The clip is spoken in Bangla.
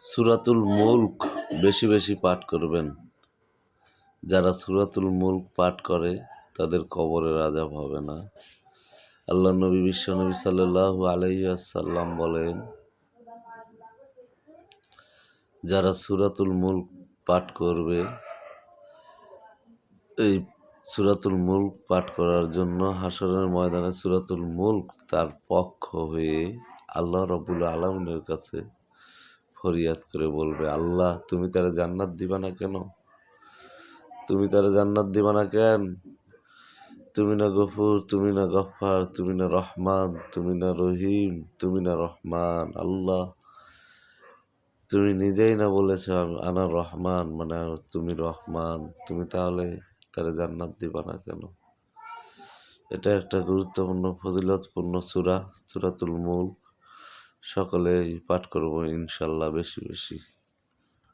সূরাতুল মুল্ক বেশি বেশি পাঠ করবেন। যারা সূরাতুল মুল্ক পাঠ করে তাদের কবরের আযাব হবে না। আল্লাহর নবী বিশ্বনবী সাল্লাল্লাহু আলাইহি ওয়াসাল্লাম বলেন, যারা সূরাতুল মুল্ক পাঠ করবে, এই সূরাতুল মুল্ক পাঠ করার জন্য হাশরের ময়দানে সূরাতুল মুল্ক তার পক্ষ হয়ে আল্লাহ রাব্বুল আলামিনের কাছে ফরিয়াদ করে বলবে, আল্লাহ তুমি তারে জান্নাত দিবা না কেন? তুমি তারে জান্নাত দিবা না কেন? তুমি না গফুর, তুমি না গফফার, তুমি না রহমান, তুমি না রহিম, তুমি না রহমান। আল্লাহ তুমি নিজেই না বলেছ আনা রহমান, মানে তুমি রহমান, তুমি তাহলে তারে জান্নাত দিবা না কেন? এটা একটা গুরুত্বপূর্ণ ফজিলতপূর্ণ সূরা, সূরাতুল মুল্ক। সকলেই পাঠ করব ইনশাআল্লাহ বেশি বেশি।